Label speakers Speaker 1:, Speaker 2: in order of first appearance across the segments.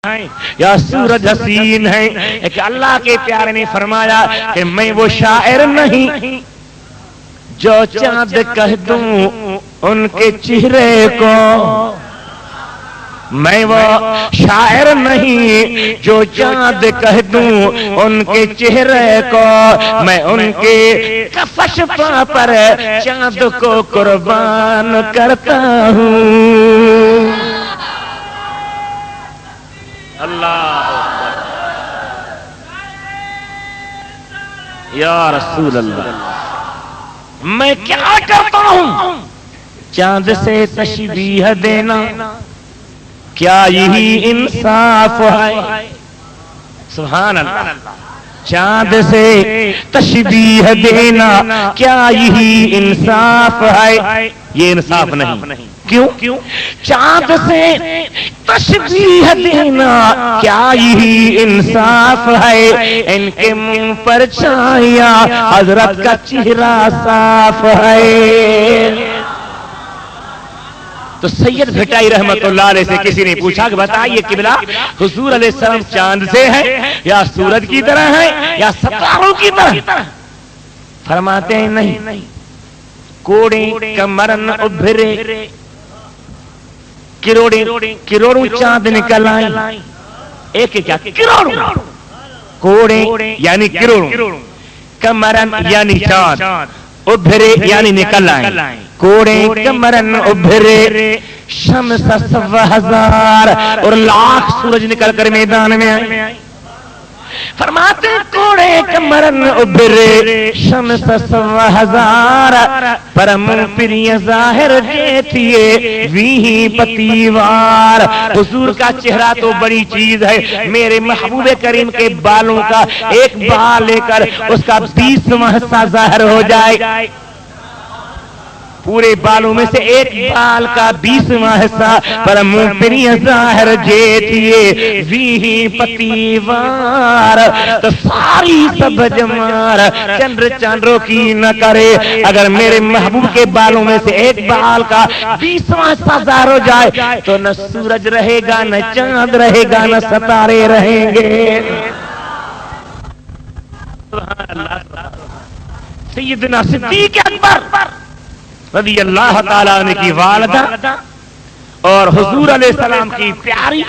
Speaker 1: یا سورج حسین ہے، ایک اللہ کے پیارے نے فرمایا کہ میں وہ شاعر نہیں جو چاند کہہ دوں ان کے چہرے کو، میں وہ شاعر نہیں جو چاند کہہ دوں ان کے چہرے کو، میں ان کے کفش پر چاند کو قربان کرتا ہوں۔ اللہ یا رسول اللہ، میں کیا کرتا ہوں؟ چاند سے تشبیہ دینا کیا یہی انصاف ہے؟ سبحان اللہ، چاند سے تشبیہ دینا کیا یہی انصاف ہے؟ یہ انصاف نہیں۔ کیوں؟ چاند سے تشبیہ دینا کیا یہی انصاف ہے؟ ان کے منہ پر چھایا حضرت کا چہرہ صاف ہے۔ تو سید بھٹائی رحمت اللہ علیہ سے کسی نے پوچھا کہ بتائیے قبلہ حضور علیہ السلام چاند سے ہے یا سورج کی طرح ہے یا ستاروں کی طرح؟ فرماتے ہیں نہیں، کوڑے کمرن ابھرے، کروڑوں چاند نکل آئیں، ایک کیا کروڑوں، کوڑے یعنی کروڑوں، کمرن یعنی چاند، ابھرے یعنی نکل آئیں، کوڑے کمرن ابھرے، شمس 100,000 اور لاکھ سورج نکل کر میدان میں آئے۔ فرماتے کوڑے کمرن ابھرے، شمس 100,000 پرم پریہ ظاہر جیتیے ویہی پتیوار۔ حضور کا چہرہ تو بڑی چیز ہے، میرے محبوب کریم کے بالوں کا ایک بال لے کر اس کا 20واں حصہ ظاہر ہو جائے، پورے بالوں میں سے ایک بال کا 20واں حصہ پر منہ ظاہر جیتیے ویہی پتیوار، تو ساری سب جمار چندر چاندروں کی نہ کرے۔ اگر میرے محبوب کے بالوں میں سے ایک بال کا 20واں حصہ ظاہر ہو جائے تو نہ سورج رہے گا، نہ چاند رہے گا، نہ ستارے رہیں گے۔ سیدنا صدیق اکبر رضی اللہ تعالیٰ عنہ کی والدہ اور حضور علیہ السلام کی پیاری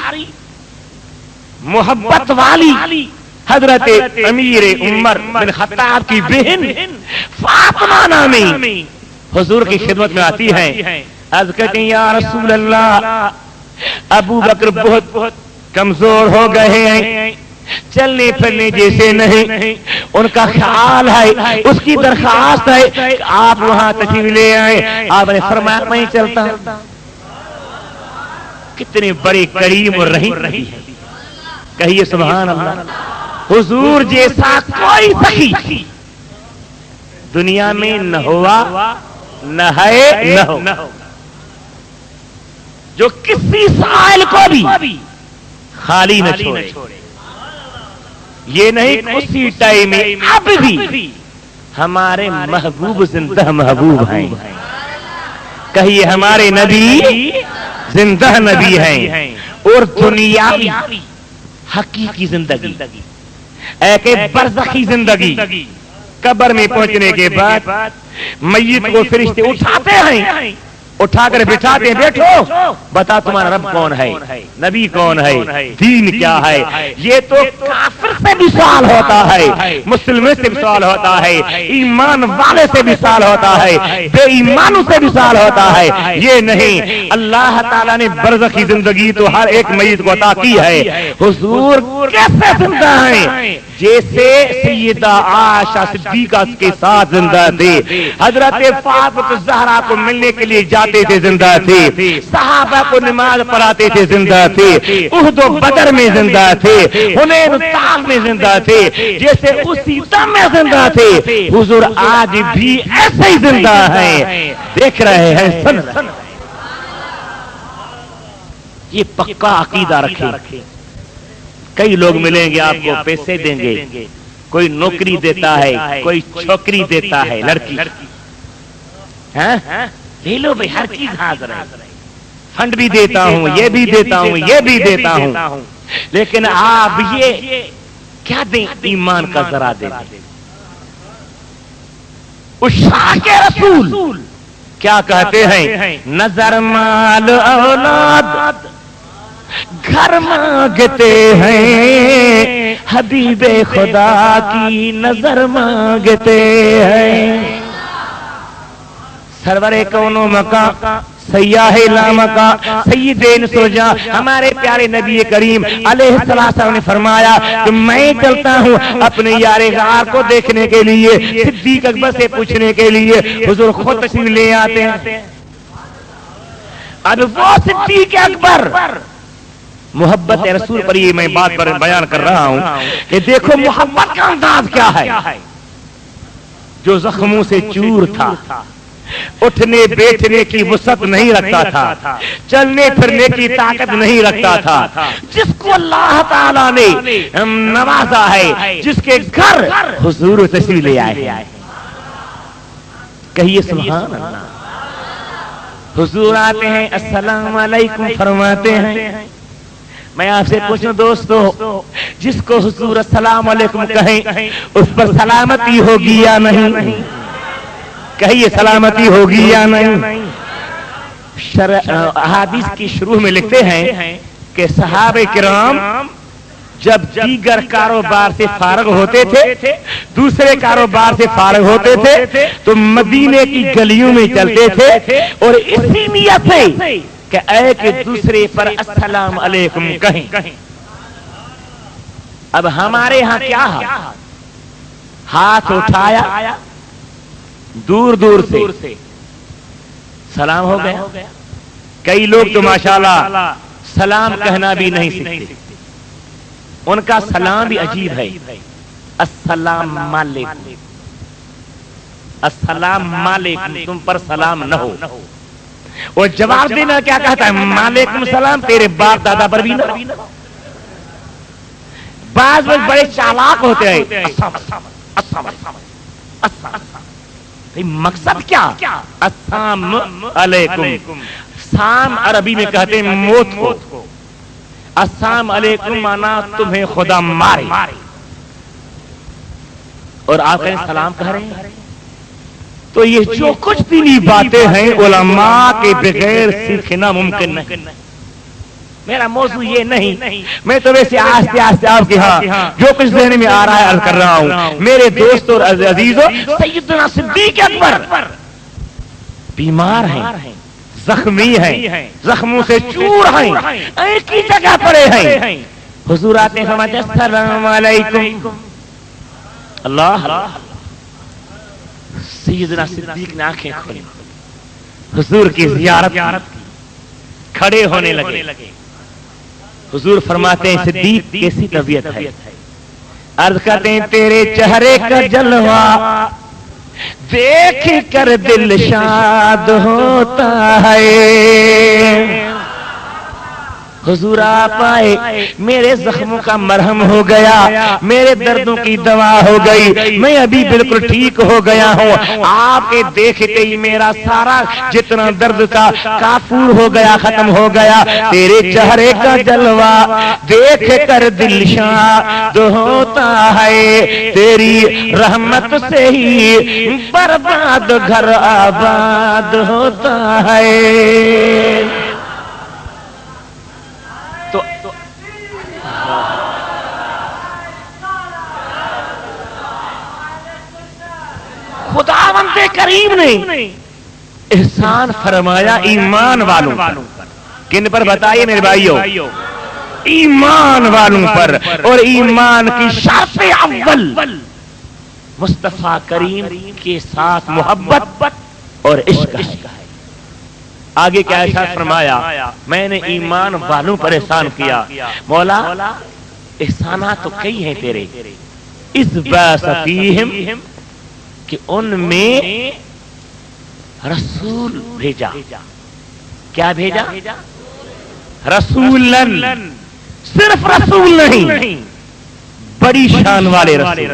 Speaker 1: محبت والی حضرت امیر عمر بن خطاب کی بہن فاطمہ نامی حضور کی خدمت میں آتی ہے، عرض کرتی ہیں یا رسول اللہ ابو بکر بہت کمزور ہو گئے ہیں، چلنے پھرنے جیسے نہیں، ان کا خیال ہے، اس کی درخواست ہے کہ آپ وہاں تشریف لے آئیں۔ آپ نے فرمایا میں چلتا ہوں۔ کتنے بڑے کریم اور رحیم ہے، کہیے سبحان اللہ۔ حضور جیسا کوئی سخی دنیا میں نہ ہوا، نہ ہے، نہ ہو، جو کسی سائل کو بھی خالی نہ چھوڑے۔ یہ نہیں اسی ٹائم میں اب بھی ہمارے محبوب زندہ محبوب ہیں، کہیے ہمارے نبی زندہ نبی ہیں، اور دنیاوی حقیقی زندگی ایک برزخی زندگی، قبر میں پہنچنے کے بعد میت کو فرشتے اٹھاتے ہیں، اٹھا کر بٹھاتے ہیں، بیٹھو بتا تمہارا رب کون ہے، نبی کون ہے، دین کیا ہے۔ یہ تو کافر سے بھی سوال ہوتا ہے، مسلم سے بھی سوال ہوتا ہے، ایمان والے سے بھی سوال ہوتا ہے، بے ایمانوں سے بھی سوال ہوتا ہے۔ یہ نہیں، اللہ تعالیٰ نے برزخی زندگی تو ہر ایک میت کو عطا کی ہے۔ حضور کیسے زندہ ہیں؟ جیسے سیدہ عائشہ صدیقہ کے ساتھ زندہ تھے، حضرت فاطمہ زہرا کو ملنے کے لیے جاتے تھے، زندہ تھے، صحابہ کو نماز پڑھاتے تھے، زندہ تھے، احد و بدر میں زندہ تھے، حنین طاق میں زندہ تھے، جیسے اسی دم میں زندہ تھے، حضور آج بھی ایسے ہی زندہ ہیں، دیکھ رہے ہیں، سن رہے ہیں۔ یہ پکا عقیدہ رکھیں۔ کئی لوگ ملیں گے آپ کو، پیسے دیں گے، کوئی نوکری دیتا ہے، کوئی چھوکری دیتا ہے، لڑکی لے لو بھائی، ہر چیز حاضر ہے، فنڈ بھی دیتا ہوں، یہ بھی دیتا ہوں، یہ بھی دیتا ہوں، لیکن آپ یہ کیا دیں؟ ایمان کا ذرا دیں۔ اس شاہ کے رسول کیا کہتے ہیں؟ نظر مال اولاد گھر مانگتے ہیں، حبیب خدا کی نظر مانگتے ہیں۔ سرور کونو مکان سیاح لامکا سیدین سوجا ہمارے پیارے نبی کریم علیہ السلام نے فرمایا کہ میں چلتا ہوں اپنے یار غار کو دیکھنے کے لیے، صدیق اکبر سے پوچھنے کے لیے، حضور خود تشریف لے آتے ہیں۔ اب وہ صدیق اکبر محبت رسول پر یہ میں بات پر بیان کر رہا ہوں کہ دیکھو محبت کا انداز کیا ہے۔ جو زخموں سے چور تھا، اٹھنے بیٹھنے کی وسعت نہیں رکھتا تھا، چلنے پھرنے کی طاقت نہیں رکھتا تھا، جس کو اللہ تعالیٰ نے نوازا ہے، جس کے گھر حضور تشریف لے آئے، کہیے سبحان اللہ۔ حضور آتے ہیں، السلام علیکم فرماتے ہیں۔ میں آپ سے پوچھوں دوستو، جس کو حضور السلام علیکم کہیں اس پر سلامتی ہوگی یا نہیں؟ کہیے سلامتی ہوگی یا نہیں؟ احادیث کی شروع میں لکھتے ہیں کہ صحابہ کرام جب دیگر کاروبار سے فارغ ہوتے تھے، دوسرے کاروبار سے فارغ ہوتے تھے، تو مدینے کی گلیوں میں چلتے تھے اور اسی نیت سے کہ ایک دوسرے پر السلام علیکم کہیں۔ اب ہمارے ہاں کیا ہے؟ ہاتھ اٹھایا، دور دور سے سلام ہو گیا۔ کئی لوگ تو ماشاءاللہ سلام کہنا بھی نہیں سیکھتے، ان کا سلام بھی عجیب ہے، السلام علیکم، السلام علیکم، تم پر سلام نہ ہو۔ وہ جواب دینا کیا کہتا ہے؟ وعلیکم السلام، تیرے باپ دادا پر بھی نہ۔ بعض لوگ بڑے چالاک ہوتے ہیں، مقصد کیا؟ السلام علیکم، سام عربی میں کہتے ہیں موت کو، السلام علیکم مانا تمہیں خدا مارے، اور آپ کہیں سلام کہہ رہے ہیں۔ تو یہ جو کچھ دینی باتیں ہیں علماء کے بغیر سیکھنا ممکن نہیں۔ میرا موضوع یہ نہیں، میں تو ویسے آہستہ آہستہ آپ کے ہاں جو کچھ ذہن میں آ رہا ہے عرض کر رہا ہوں۔ میرے دوست اور عزیزوں، سیدنا صدیق اکبر بیمار ہیں، زخمی ہیں، زخموں سے چور ہیں، ایک ہی جگہ پڑے ہیں۔ حضور آتے ہیں، فرماتے ہیں السلام علیکم، اللہ۔ سیدنا صدیق نے آنکھیں کھولی، حضور کی زیارت کی، کھڑے ہونے لگے۔ حضور فرماتے ہیں صدیق کیسی طبیعت ہے؟ عرض کرتے ہیں تیرے چہرے کا جلوہ دیکھ کر دل شاد ہوتا ہے۔ حضور آپ آئے، میرے زخموں کا مرہم ہو گیا، میرے دردوں کی دوا ہو گئی، میں ابھی بالکل ٹھیک ہو گیا ہوں۔ آپ کے دیکھتے ہی میرا سارا جتنا درد تھا کافور ہو گیا، ختم ہو گیا۔ تیرے چہرے کا جلوہ دیکھ کر دل شاد ہوتا ہے، تیری رحمت سے ہی برباد گھر آباد ہوتا ہے۔ خداوند کریم نے احسان فرمایا ایمان والوں پر۔ کن پر بتائیے میرے بھائیوں؟ ایمان والوں پر، اور ایمان کی شرط اول مصطفیٰ کریم کے ساتھ محبت اور عشق ہے۔ آگے کیا احسان فرمایا؟ میں نے ایمان والوں پر احسان کیا۔ مولا احسانات تو کئی ہیں تیرے، اس بعث فیہم کہ ان میں رسول بھیجا۔ کیا بھیجا؟ رسولن، صرف رسول نہیں، بڑی شان والے رسول۔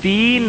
Speaker 1: 3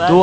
Speaker 1: 2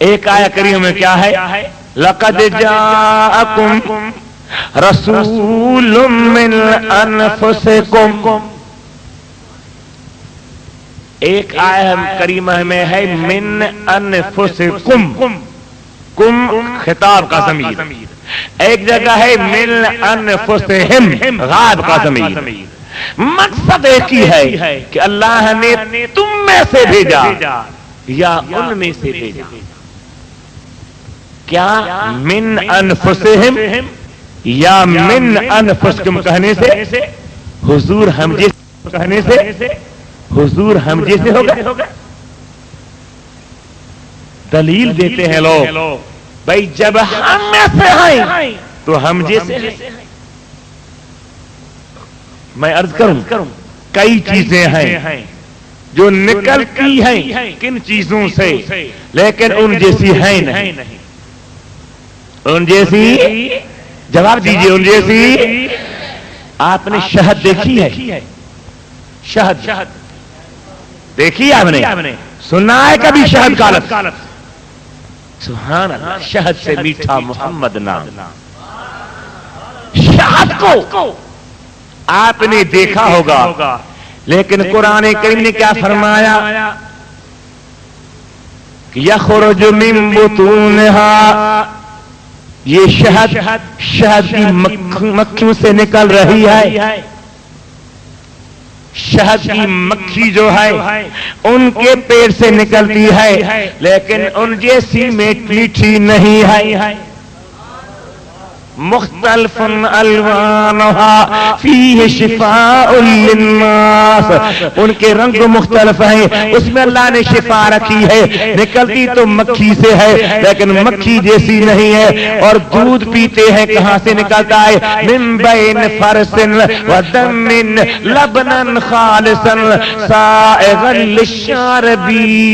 Speaker 1: ایک آیہ کریم میں کیا ہے؟ لقد جاءکم رسول من انفسکم. ایک آیہ کریمہ میں ہے من انفسکم، کم خطاب کا ضمیر. ایک جگہ ہے من انفسہم غائب کا ضمیر. مقصد ایک ہی ہے کہ اللہ نے تم میں سے بھیجا یا ان میں سے بھیجا. کیا من انفسہم یا من انفسکم کہنے سے حضور ہم جیسے کہنے سے حضور ہم جیسے ہو گئے؟ دلیل دیتے ہیں لوگ بھائی جب ہم میں سے ہیں تو ہم جیسے ہیں. میں عرض کروں کئی چیزیں ہیں جو نکلتی ہیں کن چیزوں سے، لیکن ان جیسی ہیں نہیں. ان جیسی، جواب دیجئے، ان جیسی. آپ نے شہد دیکھی ہے؟ شہد دیکھی آپ نے؟ سنا ہے کبھی شہد کا لفظ؟ سبحان اللہ. شہد سے میٹھا محمد نام. شہد کو آپ نے دیکھا ہوگا، لیکن قرآن کریم نے کیا فرمایا؟ یخرج من بطونہا، یہ شہد کی مکھیوں سے نکل رہی ہے. شہد کی مکھی جو ہے ان کے پیٹ سے نکلتی ہے، لیکن ان جیسی میٹھی نہیں ہے. مختلف الوانها فیہ شفاء للناس، ان کے رنگ مختلف ہیں، اس میں اللہ نے شفا رکھی ہے. نکلتی تو مکھی سے ہے لیکن مکھی جیسی نہیں ہے. اور دودھ پیتے ہیں کہاں سے نکلتا ہے؟ من بین فرث ودم لبنا خالصا سائغا للشاربین.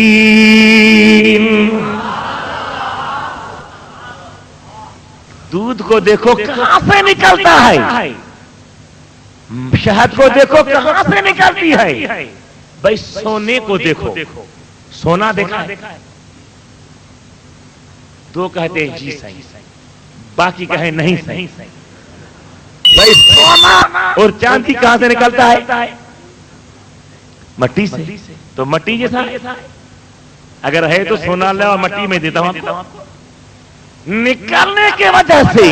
Speaker 1: دودھ کو دیکھو کہاں سے نکلتا ہے، شہد کو دیکھو کہاں سے نکلتی ہے. بھائی سونے کو دیکھو، سونا دیکھا ہے؟ دو کہتے ہیں جی صحیح، باقی کہیں نہیں صحیح. بھائی سونا اور چاندی کہاں سے نکلتا ہے؟ مٹی سے. تو مٹی جیسا اگر ہے تو سونا لے اور مٹی میں دیتا ہوں. نکلنے کی وجہ سے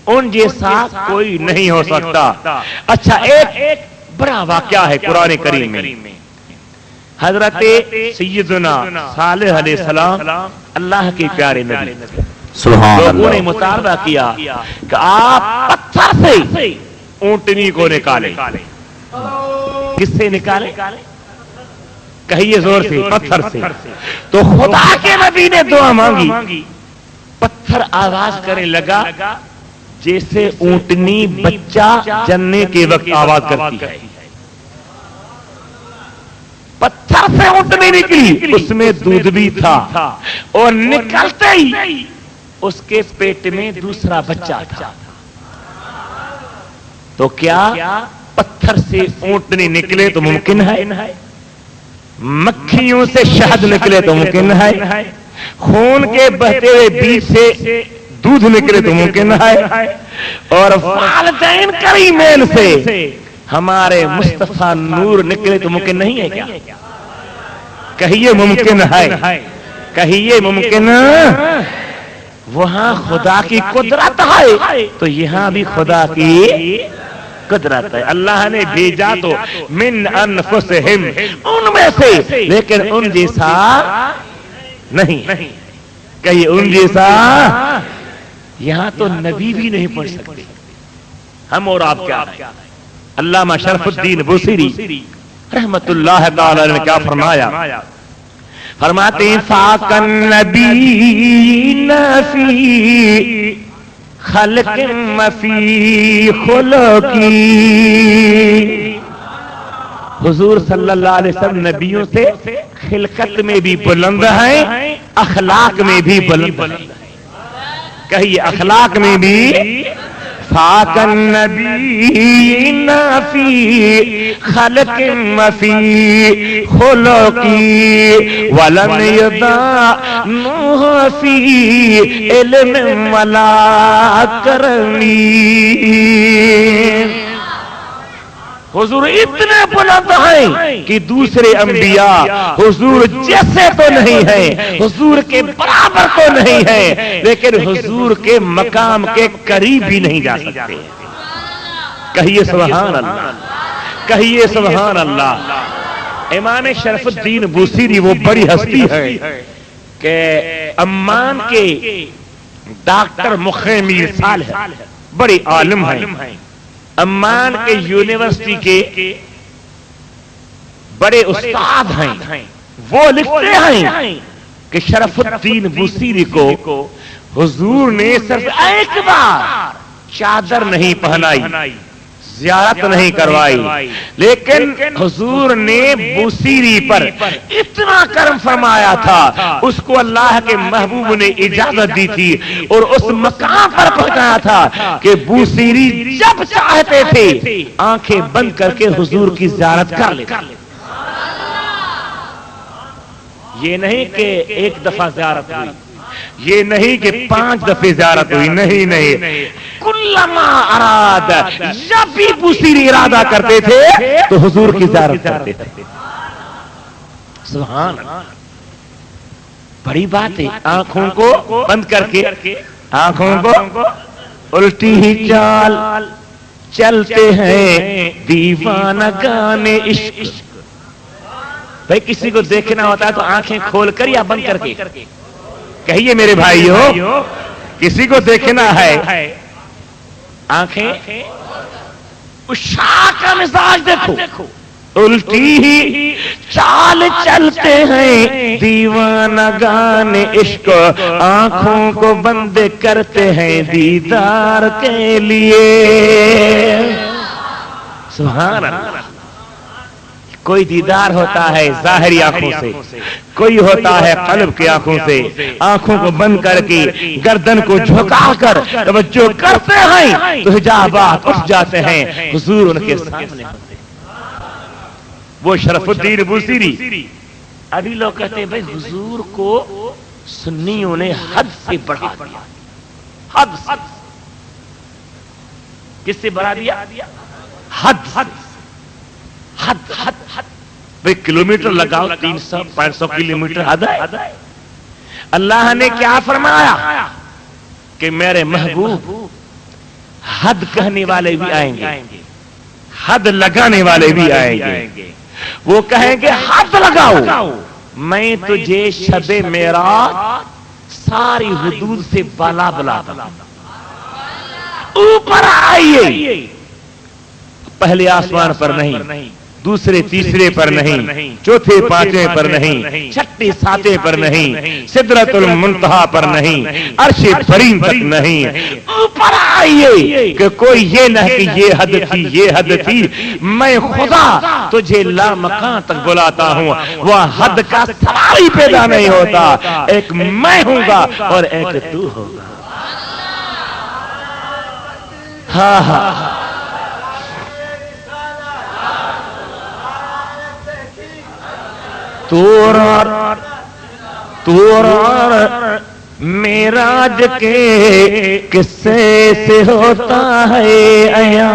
Speaker 1: ان جیسا کوئی نہیں ہو سکتا. اچھا ایک بڑا واقعہ ہے قرآن کریم میں. حضرت سیدنا صالح علیہ السلام اللہ کے پیارے نبی، لوگوں نے مطالبہ کیا کہ آپ پتھر سے اونٹنی کو نکالے. کس سے نکالے؟ کہیے زور سے. پتھر سے. تو خدا کے نبی نے دعا مانگی. پتھر آواز کرنے لگا جیسے اونٹنی بچہ جننے کے وقت آواز کرتی ہے. پتھر سے اونٹنی نکلی، اس میں دودھ بھی تھا، اور نکلتے ہی اس کے پیٹ میں دوسرا بچہ تھا. تو کیا پتھر سے اونٹنی نکلے تو ممکن ہے؟ مکھیوں سے شہد نکلے تو ممکن ہے؟ خون کے بہتے ہوئے بیج سے دودھ نکلے تو ممکن ہے؟ اور والدین کریمین سے ہمارے مصطفیٰ نور نکلے تو ممکن نہیں ہے کیا؟ کہیے ممکن ہے. کہیے ممکن. وہاں خدا کی قدرت ہے تو یہاں بھی خدا کی قدرت ہے. اللہ نے بھیجا تو من انفسہم، ان میں سے، لیکن ان جیسا نہیں. کہیے ان جیسا. یہاں تو نبی بھی نہیں پڑھ سکتے، ہم اور آپ کیا ہیں. علامہ شرف الدین بوصیری رحمت اللہ تعالی نے کیا فرمایا؟ فرماتے ہیں فاق النبیین فی خلق وفی خلقی. حضور صلی اللہ علیہ وسلم نبیوں سے خلقت میں بھی بلند ہیں، اخلاق میں بھی بلند ہیں. کہیے اخلاق میں بھی. فاق النبیین فی خلق وفی خلقی ولم یضعنہ فی علم ولا کرمی۔ حضور اتنے بلند ہیں کہ دوسرے انبیاء حضور جیسے تو نہیں ہیں، حضور کے برابر تو نہیں ہیں، لیکن حضور کے مقام کے قریب بھی نہیں جا سکتے۔ کہیے سبحان اللہ، کہیے سبحان اللہ۔ امام شرف الدین بوصیری وہ بڑی ہستی ہے کہ عمان کے ڈاکٹر مخ میر صالح بڑے عالم ہیں، عمان کے یونیورسٹی کے بڑے استاد ہیں، وہ لکھتے ہیں کہ شرف الدین بوصیری کو حضور نے صرف ایک بار چادر نہیں پہنائی، زیارت نہیں کروائی، لیکن حضور نے بوصیری پر اتنا کرم فرمایا تھا، اس کو اللہ کے محبوب نے اجازت دی تھی اور اس مقام پر پہنچایا تھا کہ بوصیری جب چاہتے تھے آنکھیں بند کر کے حضور کی زیارت کر لیتے۔ یہ نہیں کہ ایک دفعہ زیارت ہوئی، یہ نہیں کہ 5 دفعے زیارت ہوئی، نہیں، کلما اراد، جب بھی بوصیری ارادہ کرتے تھے تو حضور کی زیارت کرتے تھے۔ سبحان اللہ، بڑی بات ہے۔ آنکھوں کو بند کر کے، آنکھوں کو الٹی ہی چال چلتے ہیں دیوانہ گانے عشق۔ بھائی کسی کو دیکھنا ہوتا ہے تو آنکھیں کھول کر یا بند کر کے؟ کہیے میرے بھائیو، کسی کو دیکھنا ہے آنکھیں، اس شاہ کا مزاج دیکھو، الٹی ہی چال چلتے ہیں دیوانہ گانے عشق، آنکھوں کو بند کرتے ہیں دیدار کے لیے۔ سبحان اللہ۔ کوئی دیدار ہوتا ہے ظاہری آنکھوں سے، کوئی ہوتا ہے قلب کی آنکھوں سے۔ آنکھوں کو بند کر کے گردن کو جھکا کر توجہ کرتے ہیں تو حجابات اٹھ جاتے ہیں، حضور ان کے سامنے ہوتے ہیں۔ وہ شرف الدین بوصیری، ابھی لوگ کہتے ہیں بھائی حضور کو سنیوں نے حد سے بڑھا دیا، حد کس سے بڑھا دیا؟ حد بھئی کلومیٹر لگاؤ، 300-500 کلومیٹر حد ہے۔ اللہ نے کیا فرمایا کہ میرے محبوب حد کہنے والے بھی آئیں گے، حد لگانے والے بھی آئیں گے۔ وہ کہیں گے حد لگاؤ، میں تجھے شب معراج ساری حدود سے بالا بلاتا ہوں، اوپر آئیے۔ پہلے آسمان پر نہیں، دوسرے تیسرے پر نہیں، چوتھے پانچویں پر نہیں، چھٹے ساتویں پر نہیں، سدرۃ المنتہا پر نہیں، عرش برین تک نہیں، اوپر آئیے کہ کوئی یہ نہ کہ یہ حد تھی، یہ حد تھی۔ میں خدا تجھے لامکان تک بلاتا ہوں، وہ حد کا سوال ہی پیدا نہیں ہوتا، ایک میں ہوں گا اور ایک تو ہوگا۔ ہاں تورار معراج کے قصے سے ہوتا ہے عیاں۔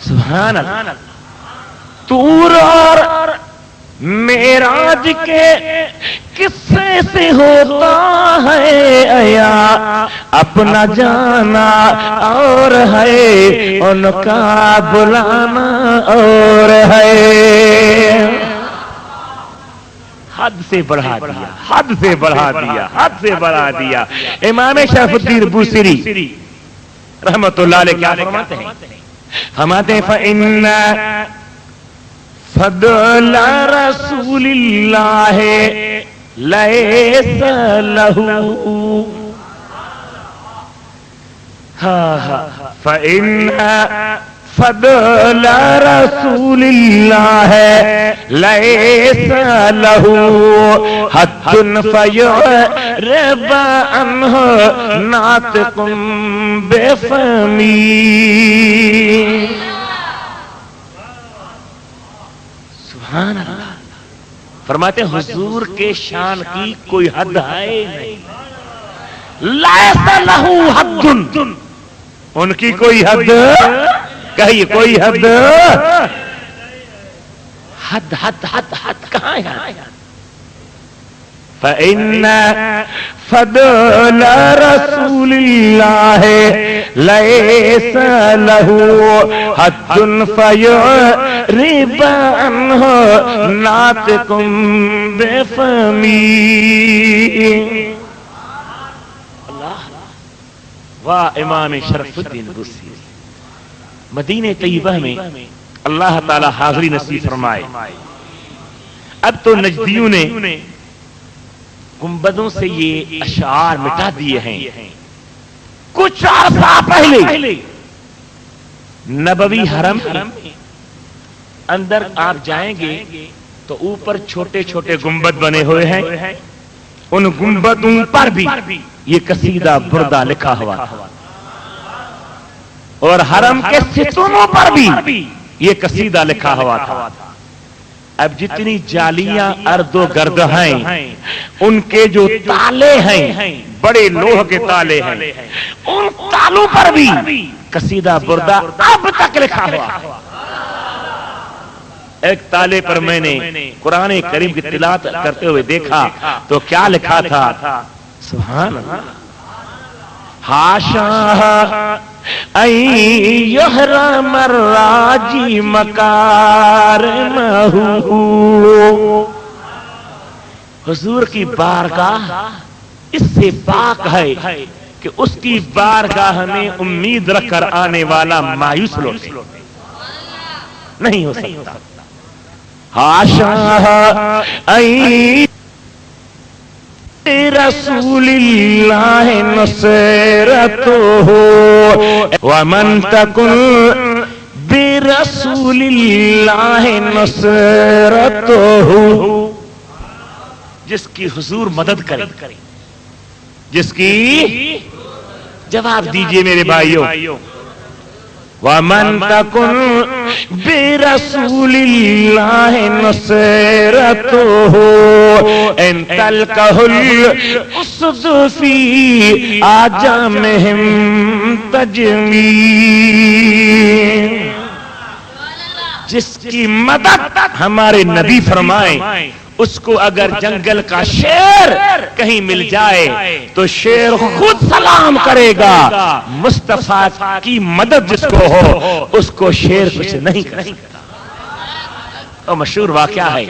Speaker 1: سبحان اللہ۔ تورار معراج کے قصے سے ہوتا ہے عیاں، اپنا جانا اور ہے ان کا بلانا اور ہے۔ حد سے بڑھا دیا، حد سے بڑھا دیا، حد سے بڑھا دیا۔ امام شرف الدین بوصیری رحمت اللہ علیہ کیا فرماتے ہیں؟ فرماتے ہیں فَإِنَّ فضل رسول اللہ لیس لہو، فإن فضل رسول اللہ لیس لہ حد فیعرب عنہ ناطق بفمی. سبحان اللہ. فرماتے ہیں حضور کے شان کی کوئی حد ہے نہیں. لیس لہ حد، ان کی کوئی حد، کہیے کوئی حد. حد حد حد حد کہاں ہے؟ فإن فضل رسول اللہ لیس لہ حد فیعرب عنہ ناطق بفمی. واہ امام شرف الدین بصری. مدینہ طیبہ میں اللہ تعالی حاضری نصیب فرمائے. اب تو نجدیوں نے گنبدوں سے یہ اشعار مٹا دیے ہیں. کچھ عرصہ پہلے نبوی حرم اندر آپ جائیں گے تو اوپر چھوٹے چھوٹے گنبد بنے ہوئے ہیں. ان گنبدوں پر بھی یہ قصیدہ بردہ لکھا ہوا تھا، اور حرم کے ستونوں پر بھی یہ قصیدہ لکھا ہوا تھا. اب جتنی جالیاں ارد و گرد ہیں، ان کے جو تالے ہیں بڑے لوہ کے تالے ہیں، ان تالوں پر بھی قصیدہ بردہ اب تک لکھا ہوا. ایک تالے پر میں نے قرآن کریم کی تلاوت کرتے ہوئے دیکھا تو کیا لکھا تھا؟ سبحان اللہ. حاشا ان یحرم الراجی مکارمہ. حضور کی بارگاہ اس سے پاک ہے کہ اس کی بارگاہ میں امید رکھ کر آنے والا مایوس لوٹے نہیں ہو سکتا. حاشا ان رسول اللہ نصرتہ ومن تکن برسول اللہ نصرتہ. جس کی حضور مدد کرے، جس کی، جواب دیجئے میرے بھائیوں، وَمَن تَكُن بِرَسُولِ اللَّهِ نُصْرَتُهُ إِن تَلْقَهُ الْأُسْدُ فِي آجَامِهِمْ تَجْمِي. جس کی مدد ہمارے نبی فرمائیں، اس کو اگر جنگل کا شیر کہیں مل جائے تو شیر خود سلام کرے گا. مصطفیٰ کی مدد جس کو ہو اس کو شیر کچھ نہیں کر سکتا. اور مشہور واقعہ ہے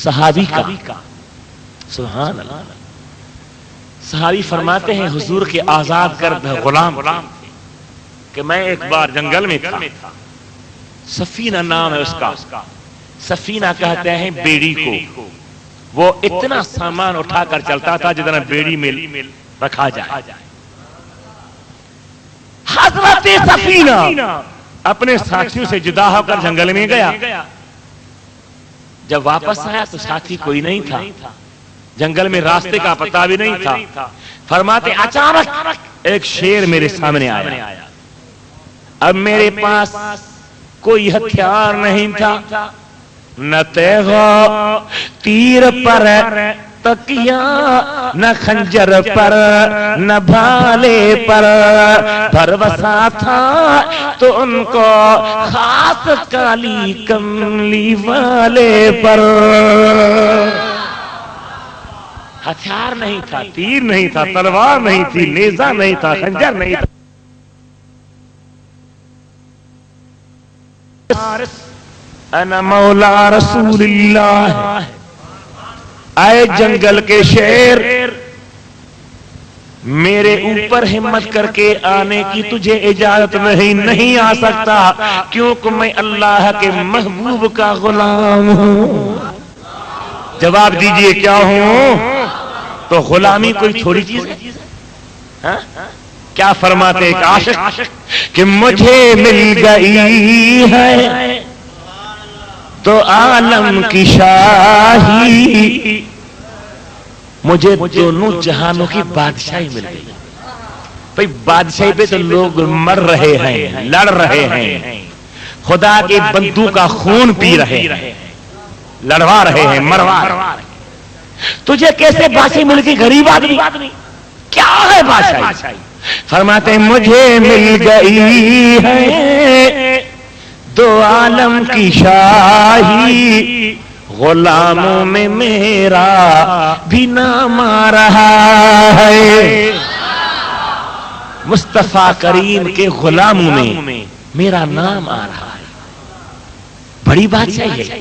Speaker 1: صحابی کا. سبحان اللہ. صحابی فرماتے ہیں حضور کے آزاد کردہ غلام کہ میں ایک بار جنگل میں تھا. سفینہ نام ہے اس کا. سفینہ کہتے ہیں بیڑی کو. وہ اتنا سامان اٹھا کر چلتا تھا جتنا بیڑی میں رکھا جائے. حضرت سفینہ اپنے ساتھیوں سے جدا ہو کر جنگل میں گیا. جب واپس آیا تو ساتھی کوئی نہیں تھا. جنگل میں راستے کا پتہ بھی نہیں تھا. فرماتے اچانک ایک شیر میرے سامنے آیا. اب میرے پاس کوئی ہتھیار نہیں تھا، نہ تیغا تیر پر تکیا، نہ خنجر پر نہ بھالے پر. بھروسہ تھا تو ان کو خاص کالی کملی والے پر. ہتھیار نہیں تھا، تیر نہیں تھا، تلوار نہیں تھی، نیزہ نہیں تھا، خنجر نہیں تھا. انا مولا رسول اللہ. اے جنگل کے شیر، میرے اوپر ہمت کر کے آنے کی تجھے اجازت نہیں آ سکتا، کیونکہ میں اللہ کے محبوب کا غلام ہوں. جواب دیجئے کیا ہوں؟ تو غلامی کوئی چھوڑی چیز ہے؟ کیا فرماتے ایک عاشق کہ مجھے مل گئی ہے تو عالم کی شاہی، مجھے دونوں جہانوں کی بادشاہی مل گئی۔ بھئی بادشاہی پہ تو لوگ مر رہے ہیں، لڑ رہے ہیں، خدا کی بندوق کا خون پی رہے ہیں، لڑوا رہے ہیں، مروا رہے ہیں، تجھے کیسے بادشاہی مل گئی غریب آدمی؟ کیا ہے بادشاہی؟ فرماتے ہیں مجھے مل گئی ہے دو عالم کی شاہی، غلاموں میں میرا بھی نام آ رہا ہے، مصطفیٰ کریم کے غلاموں میں میرا نام آ رہا ہے۔ بڑی بادشاہی ہے۔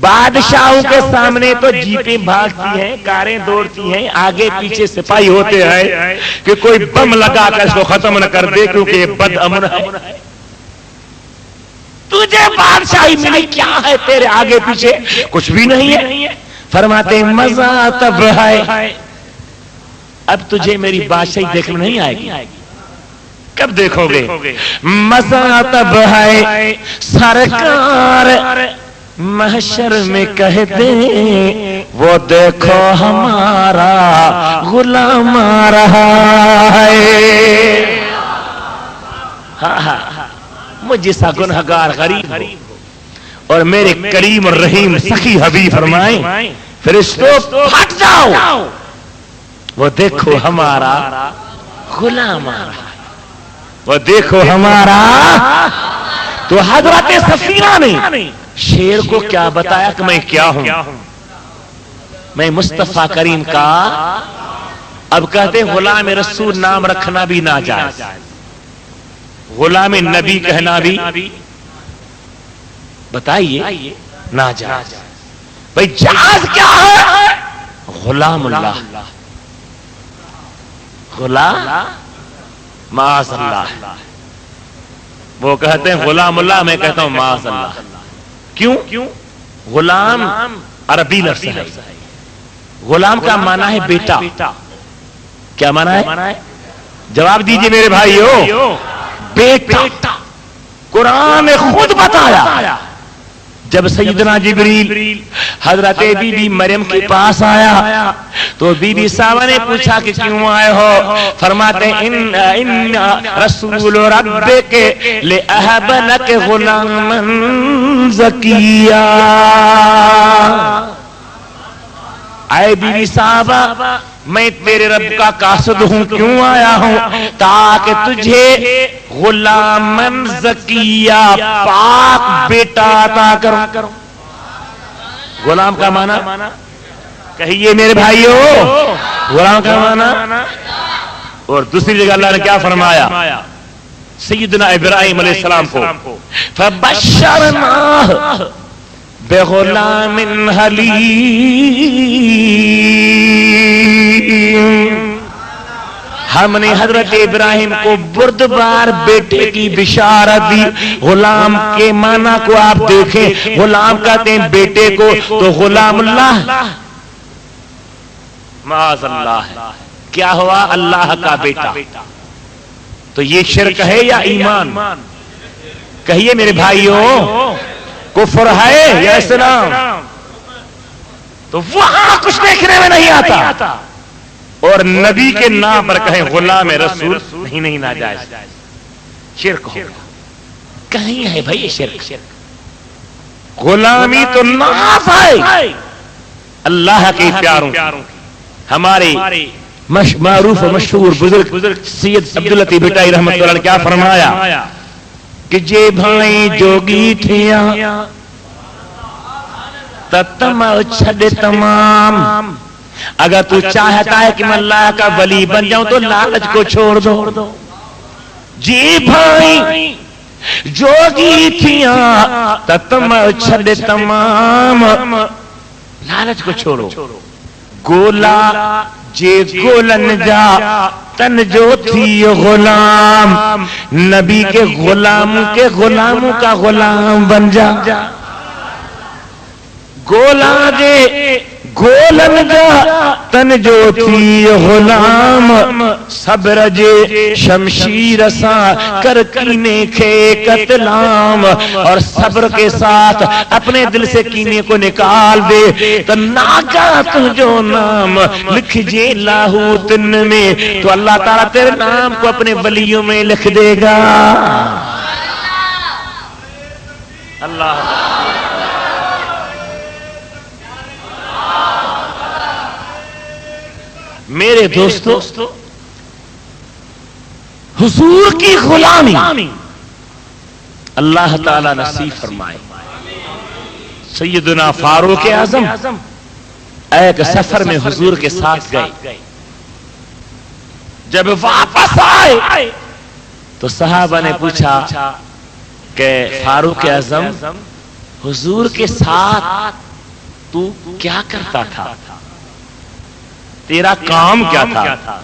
Speaker 1: بادشاہوں کے سامنے تو جیپیں بھاگتی ہیں، کاریں دوڑتی ہیں، آگے پیچھے سپاہی ہوتے ہیں کہ کوئی بم لگا کر اس کو ختم نہ کر دے، کیونکہ یہ بد امن ہے۔ تجھے بادشاہی ملی، کیا ہے تیرے آگے پیچھے؟ کچھ بھی نہیں ہے۔ فرماتے ہیں مزہ تب ہے، اب تجھے میری بادشاہی دیکھنے نہیں آئے گی۔ کب دیکھو گے؟ مزہ تب ہے سرکار محشر میں کہہ دیں، وہ دیکھو ہمارا غلام آ رہا ہے۔ مجھ جیسا گنہگار غریب ہو اور میرے کریم اور رحیم سخی حبیب فرمائیں فرشتوں پھٹ جاؤ، وہ دیکھو ہمارا غلام آ رہا ہے، وہ دیکھو ہمارا۔ تو حضرت سفینہ نے شیر کو کیا بتایا کہ میں کیا ہوں؟ میں مصطفیٰ کریم کا۔ اب کہتے ہیں غلام رسول نام رکھنا بھی ناجائز، غلام نبی کہنا بھی بتائیے ناجائز۔ بھئی جائز کیا ہے؟ غلام اللہ، غلام معاذ اللہ۔ وہ کہتے ہیں غلام اللہ، میں کہتا ہوں معاذ اللہ۔ کیوں؟ غلام عربی لفظ ہے، غلام کا معنی ہے بیٹا۔ کیا معنی ہے؟ جواب دیجئے میرے بھائیو، بیٹا۔ قرآن نے خود بتایا، جب سیدنا جبریل حضرت بی بی مریم کے پاس آیا تو بی بی صاحبہ نے پوچھا کہ کیوں آئے ہو؟ فرماتے ہیں ان رسول ربک لأہب لک غلاما زکیا۔ اے بی بی صاحبہ، میں تیرے رب کا قاصد ہوں، کیوں آیا ہوں؟ تاکہ تجھے غلامن زکیہ، پاک بیٹا عطا کروں۔ غلام کا معنی کہیے میرے بھائیو، غلام کا معنی۔ اور دوسری جگہ اللہ نے کیا فرمایا سیدنا ابراہیم علیہ السلام کو؟ فبشرناہ بغلام حلیم، ہم نے حضرت ابراہیم کو بردبار بیٹے کی بشارت دی۔ غلام کے معنی کو آپ دیکھیں، غلام کہتے ہیں بیٹے کو، تو غلام اللہ معاذ اللہ کیا ہوا؟ اللہ کا بیٹا۔ تو یہ شرک ہے یا ایمان؟ کہیے میرے بھائیو، کفر ہے یا اسلام؟ تو وہاں کچھ دیکھنے میں نہیں آتا، اور نبی کے نام پر کہیں غلام رسول نہیں ناجائز، شرک ہوگا۔ کہیں ہے بھائی شرک؟ غلامی تو ناز ہے اللہ کے پیاروں۔ ہمارے معروف و مشہور بزرگ سید عبداللطیف بھٹائی رحمۃ اللہ علیہ کیا فرمایا کہ جے بھائی جوگی تھیا تتم چھڑ تمام۔ اگر تو چاہتا ہے کہ میں اللہ کا ولی بن جاؤں تو لالچ کو چھوڑ دو۔ جی بھائی جوگی تھیا تتم چھڑ تمام، لالچ کو چھوڑو۔ گولا جے گولن جا تن جو تھی غلام، نبی کے غلاموں کا غلام بن جا۔ گولا جے گولن جا تن جو تھی غلام، صبرج شمشیر سا کر کینے کے قتلام، اور صبر کے ساتھ اپنے دل سے کینے کو نکال دے تو ناگا جو نام لکھ جے لاہوتن میں، تو اللہ تعالیٰ تیرے نام کو اپنے ولیوں میں لکھ دے گا۔ اللہ میرے دوستو، حضور کی غلامی اللہ تعالیٰ نصیب فرمائے۔ سیدنا فاروق اعظم ایک سفر میں حضور کے ساتھ گئے، جب واپس آئے تو صحابہ نے پوچھا کہ فاروق اعظم حضور کے ساتھ تو کیا کرتا تھا، تیرا کام کیا تھا؟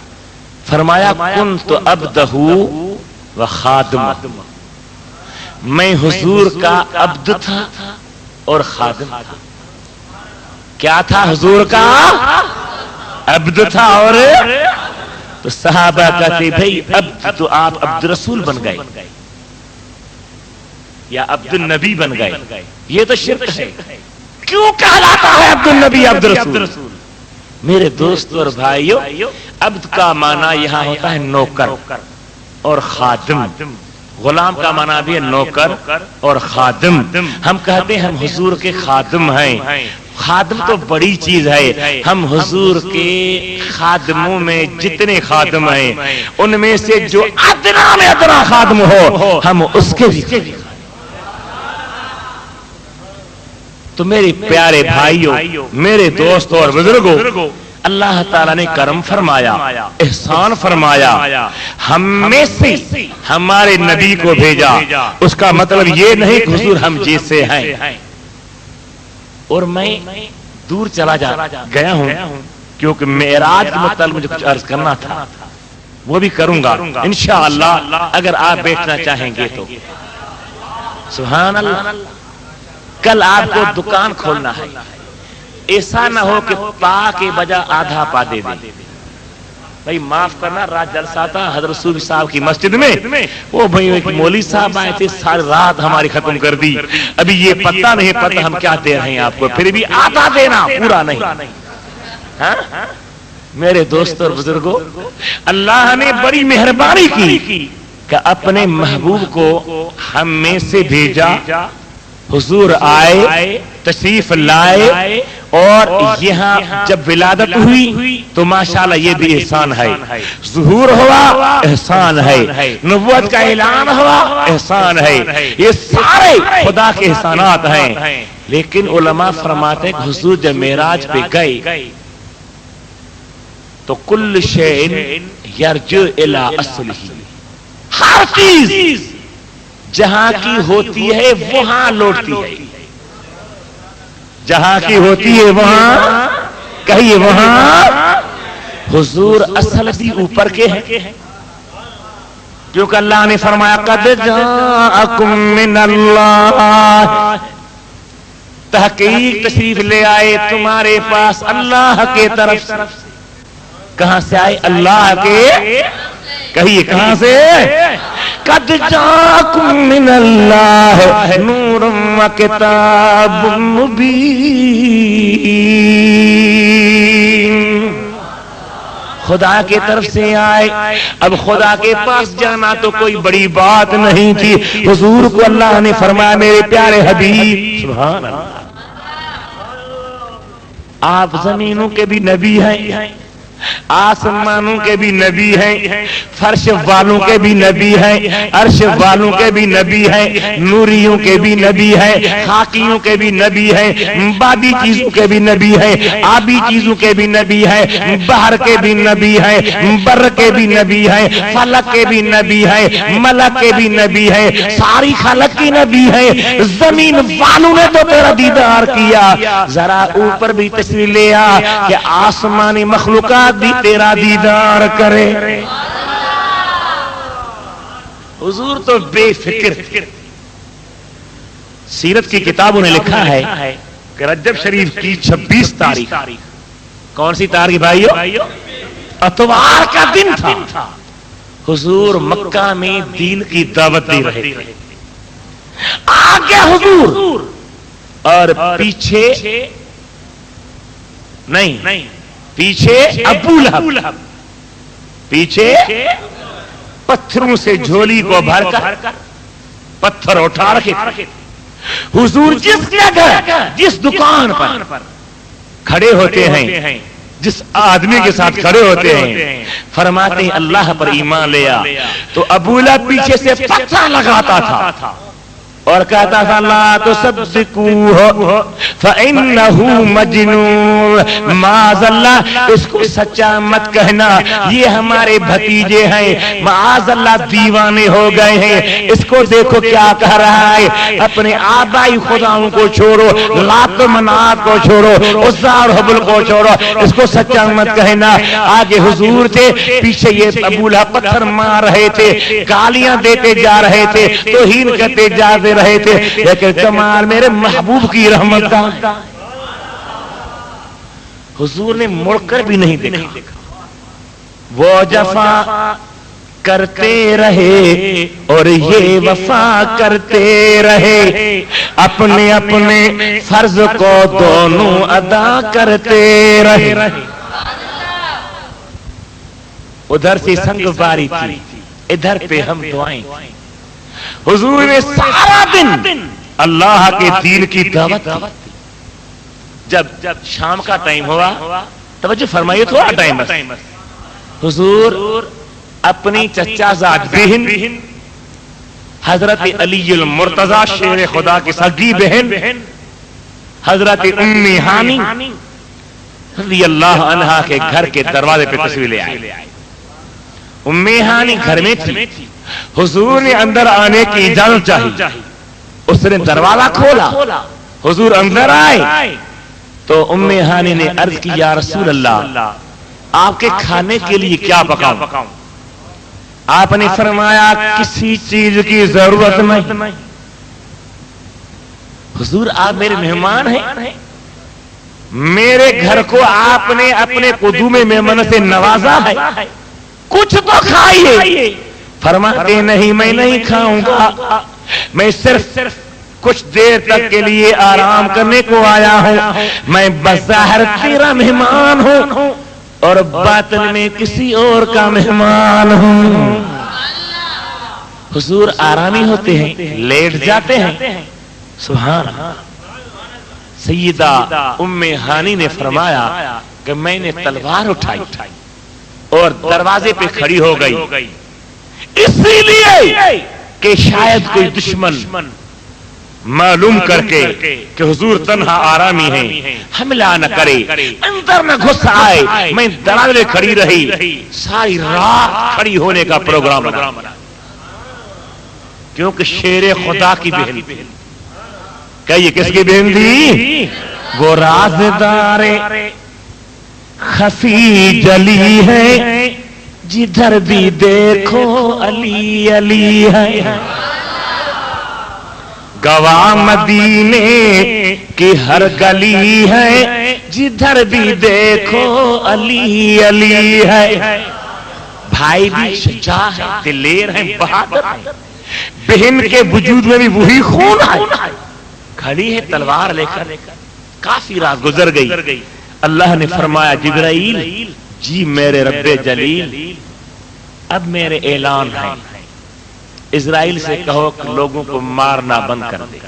Speaker 1: فرمایا کنت عبدہ و خادمہ، میں حضور کا عبد تھا اور خادم تھا۔ کیا تھا؟ حضور کا عبد تھا اور تو صحابہ کہتے بھئی عبد تو آپ عبد رسول بن گئے یا عبد النبی بن گئے، یہ تو شرک ہے۔ کیوں کہلاتا ہے عبد النبی عبد رسول؟ میرے دوستو اور بھائیو، عبد کا معنی یہاں ہوتا ہے نوکر اور خادم، غلام کا معنی بھی ہے نوکر اور خادم۔ ہم کہتے ہیں ہم حضور کے خادم ہیں، خادم تو بڑی چیز ہے، ہم حضور کے خادموں میں جتنے خادم ہیں ان میں سے جو ادنا میں ادنا خادم ہو ہم اس کے بھی۔ تو میرے پیارے بھائیوں، میرے دوستوں اور بزرگوں، اللہ تعالیٰ نے کرم فرمایا، احسان فرمایا، ہم میں سے ہمارے نبی کو بھیجا۔ اس کا مطلب یہ نہیں کہ حضور ہم جیسے ہیں، اور میں دور چلا گیا ہوں کیونکہ معراج کے متعلق مجھے کچھ عرض کرنا تھا، وہ بھی کروں گا انشاءاللہ اگر آپ بیٹھنا چاہیں گے تو۔ سبحان اللہ، کل آپ کو دکان کھولنا ہے، ایسا نہ ہو کہ پا کے بجا آدھا پا دے دے۔ بھائی معاف کرنا، رات جلسہ تھا حضرت صوفی صاحب کی مسجد میں، وہ بھائی ایک مولوی صاحب آئے تھے، ساری رات ہماری ختم کر دی۔ ابھی یہ پتہ نہیں پتہ ہم کیا دے رہے ہیں آپ کو، پھر بھی آدھا دینا، پورا نہیں۔ میرے دوست اور بزرگوں، اللہ نے بڑی مہربانی کی کہ اپنے محبوب کو ہم میں سے بھیجا، حضور آئے، تشریف لائے، اور یہاں جب ولادت ہوئی تو ماشاءاللہ یہ بھی احسان ہے، ظہور ہوا احسان ہے، نبوت کا اعلان ہوا احسان ہے، یہ سارے خدا کے احسانات ہیں۔ لیکن علماء فرماتے ہیں کہ حضور جب معراج پہ گئے تو کل شیء یرجع الی اصلہ، ہر چیز جہاں کی ہوتی ہے وہاں لوٹتی ہے، جہاں کی ہوتی ہے وہاں، کہیے وہاں۔ حضور اصل بھی اوپر کے ہیں، کیونکہ اللہ نے فرمایا قد جاءکم من اللہ، تحقیق تشریف لے آئے تمہارے پاس اللہ کے طرف سے۔ کہاں سے آئے؟ اللہ کے، کہیے کہاں سے؟ قد جاءکم من اللہ نور و کتاب مبین، خدا کے طرف سے آئے۔ اب خدا کے پاس جانا تو کوئی بڑی بات نہیں تھی، حضور کو اللہ نے فرمایا میرے پیارے حبیب، سبحان اللہ، آپ زمینوں کے بھی نبی ہیں، آسمانوں کے بھی نبی ہیں، فرش والوں کے بھی نبی ہیں، عرش والوں کے بھی نبی ہیں، نوریوں کے بھی نبی ہیں، خاکیوں کے بھی نبی ہیں، بادی چیزوں کے بھی نبی ہیں، آبی چیزوں کے بھی نبی ہیں، بحر کے بھی نبی ہیں، بر کے بھی نبی ہیں، فلک کے بھی نبی ہیں، ملک کے بھی نبی ہیں، ساری خلق کی نبی ہیں۔ زمین والوں نے تو تیرا دیدار کیا، ذرا اوپر بھی تشریف لے آ کہ آسمانی مخلوقات بھی تیرا دیدار کرے۔ حضور تو بے فکر تھے۔ سیرت کی کتابوں نے لکھا ہے کہ رجب شریف کی 26 تاریخ، کون سی تاریخ بھائیو؟ اتوار کا دن تھا، حضور مکہ میں دین کی دعوت دے رہے تھے. آگے حضور اور پیچھے نہیں، پیچھے ابو لہب، پیچھے پتھروں سے جھولی کو بھر کر پتھر اٹھا رکھے. حضور جس جگہ جس دکان پر کھڑے ہوتے ہیں، جس آدمی کے ساتھ کھڑے ہوتے ہیں، فرماتے ہیں اللہ پر ایمان لیا، تو ابو لہب پیچھے سے پتھر لگاتا تھا اور کہتا تھا لا تصدقوہ فإنہ مجنون، معاذ اللہ اس کو سچا مت کہنا، یہ ہمارے بھتیجے ہیں، معاذ اللہ دیوانے ہو گئے ہیں، اس کو دیکھو کیا کہہ رہا ہے، اپنے آبائی خداؤں کو چھوڑو، لات و منات کو چھوڑو، عزا اور حبل کو چھوڑو، اس کو سچا مت کہنا. آگے حضور تھے، پیچھے یہ ابو لہب پتھر مار رہے تھے، گالیاں دیتے جا رہے تھے، توہین کرتے جا رہے تھے، لیکن کمال میرے محبوب کی رحمت کا حضور نے مڑ کر بھی نہیں دیکھا. وہ جفا کرتے رہے اور یہ وفا کرتے رہے، اپنے اپنے فرض کو دونوں ادا کرتے رہے. ادھر سے سنگ باری تھی، ادھر پہ ہم دعائیں. حضور نے سارا دن اللہ کے دین کی دعوت دی. جب شام کا ٹائم ہوا، توجہ فرمائیے تھوڑا ٹائم بس، حضور اپنی چچا زاد بہن حضرت علی المرتضی شیر خدا کی سگی بہن حضرت ام ہانی رضی اللہ عنہا کے گھر کے دروازے پہ تشریف لے آئے. ام ہانی گھر میں تھی، حضور نے اندر آنے کی اجازت چاہی، اس نے دروازہ کھولا، حضور اندر آئے تو ام ہانی نے عرض کی یا رسول اللہ آپ کے کھانے کے لیے کیا پکاؤں؟ آپ نے فرمایا کسی چیز کی ضرورت نہیں، حضور آپ میرے مہمان ہیں، میرے گھر کو آپ نے اپنے قدوم مہمان سے نوازا ہے، کچھ تو کھائیے. فرماتے نہیں میں نہیں کھاؤں گا، میں صرف کچھ دیر تک کے لیے آرام کرنے کو آیا ہوں، میں بظاہر تیرا مہمان ہوں اور باطن میں کسی اور کا مہمان ہوں. حضور آرامی ہوتے ہیں، لیٹ جاتے ہیں. سبحان اللہ. سیدہ ام ہانی نے فرمایا کہ میں نے تلوار اٹھائی اور دروازے پہ کھڑی ہو گئی، اسی لیے کہ شاید کوئی دشمن معلوم کر کے کہ حضور تنہا آرامی ہیں، حملہ نہ کرے، اندر نہ گھس آئے. میں دروازے کھڑی رہی، ساری رات کھڑی ہونے کا پروگرام بنا، کیونکہ شیر خدا کی بہن. کہ یہ کس کی بہن تھی؟ وہ رازدار خفی جلی ہے، جدھر بھی دیکھو علی علی ہے. گواہ مدینے کی ہر گلی ہے، جدھر بھی دیکھو علی علی ہے. بھائی بھی شجاع ہے، دلیر ہے، بہادر ہے، بہن کے وجود میں بھی وہی خون ہے. کھڑی ہے تلوار لے کر، کافی رات گزر گئی. اللہ نے فرمایا جبرائیل جی میرے رب جلیل اب میرے اعلان ہے، اسرائیل سے کہو کہ لوگوں کو مارنا بند کر دے،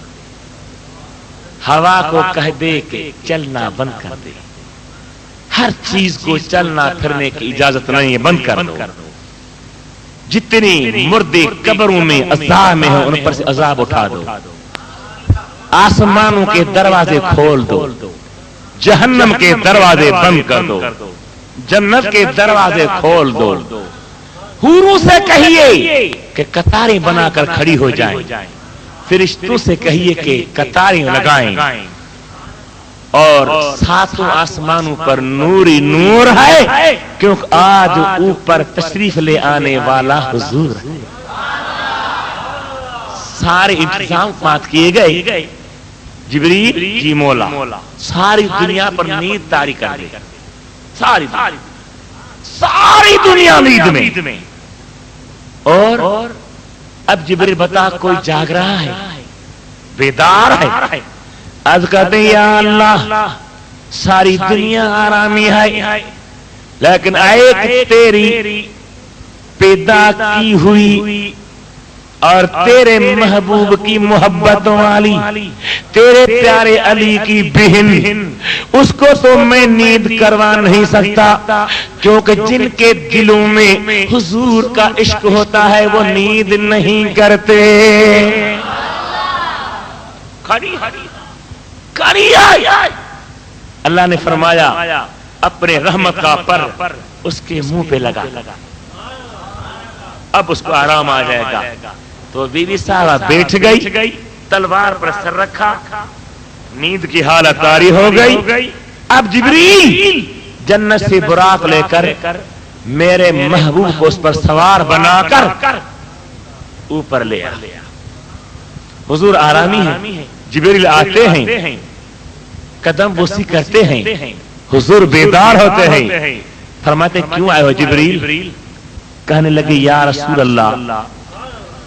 Speaker 1: ہوا کو کہہ دے کہ چلنا بند کر دے، ہر چیز کو چلنا پھرنے کی اجازت نہیں ہے، بند کر دو. جتنی مردے قبروں میں عذاب میں ہیں ان پر سے عذاب اٹھا دو، آسمانوں کے دروازے کھول دو، جہنم کے دروازے بند کر دو، جنت کے دروازے کھول دو. حوروں سے کہیے کہ قطاریں بنا کر کھڑی ہو جائیں، فرشتوں سے کہیے کہ قطاریں لگائیں، اور ساتوں آسمانوں پر نوری نور ہے، کیونکہ آج اوپر تشریف لے آنے والا حضور ہے. سارے انتظامات کیے گئے. جبریل جی مولا ساری دنیا پر نیند طاری کر دے، ساری دنیا نیند میں. اور اب جبریل بتا کوئی جاگ رہا ہے, بیدار ہے. عرض کرتے ہیں یا اللہ ساری دنیا آرامی ہے, لیکن ایک تیری پیدا کی ہوئی اور تیرے محبوب کی محبت والی تیرے پیارے علی کی بہن, اس کو تو میں نیند کروا نہیں سکتا, کیونکہ جن کے دلوں میں حضور کا عشق ہوتا ہے وہ نیند نہیں کرتے. اللہ نے فرمایا اپنے رحمت کا پر اس کے منہ پہ لگا, اب اس کو آرام آ جائے گا. تو بی بی صاحبہ بیٹھ گئی, تلوار پر سر رکھا, نیند کی حالت طاری ہو گئی. اب جبریل جنت سے براق لے کر میرے محبوب کو اس پر سوار بنا کر اوپر لے آیا. حضور آرامی ہے, جبریل آتے ہیں, قدم بوسی کرتے ہیں, حضور بیدار ہوتے ہیں. فرماتے کیوں آئے ہو جبریل؟ کہنے لگے یا رسول اللہ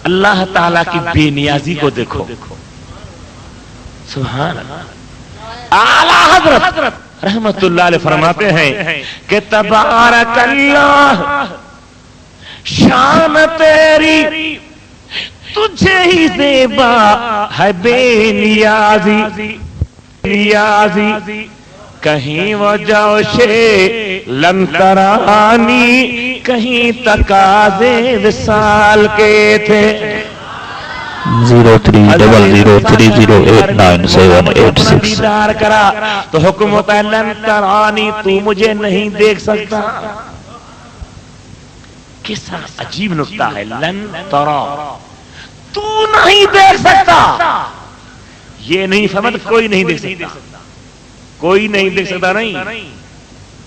Speaker 1: اللہ تعالیٰ کی بے نیازی کو دیکھو. سبحان اللہ. اعلیٰ حضرت رحمت اللہ علیہ فرماتے ہیں کہ تبارک اللہ شان تیری تجھے ہی زیبا ہے بے نیازی. کہیں وہ جوشے لم ترانی کہیں تقاضے وصال کے تھے.
Speaker 2: 030030897886
Speaker 1: دیدار کرا تو حکم ہوتا ہے لن ترانی تو مجھے نہیں دیکھ سکتا. کیسا عجیب نکتہ ہے, لن ترا تو نہیں دیکھ سکتا. یہ نہیں فہمت کوئی نہیں دیکھ سکتا, کوئی نہیں دیکھ سکتا, نہیں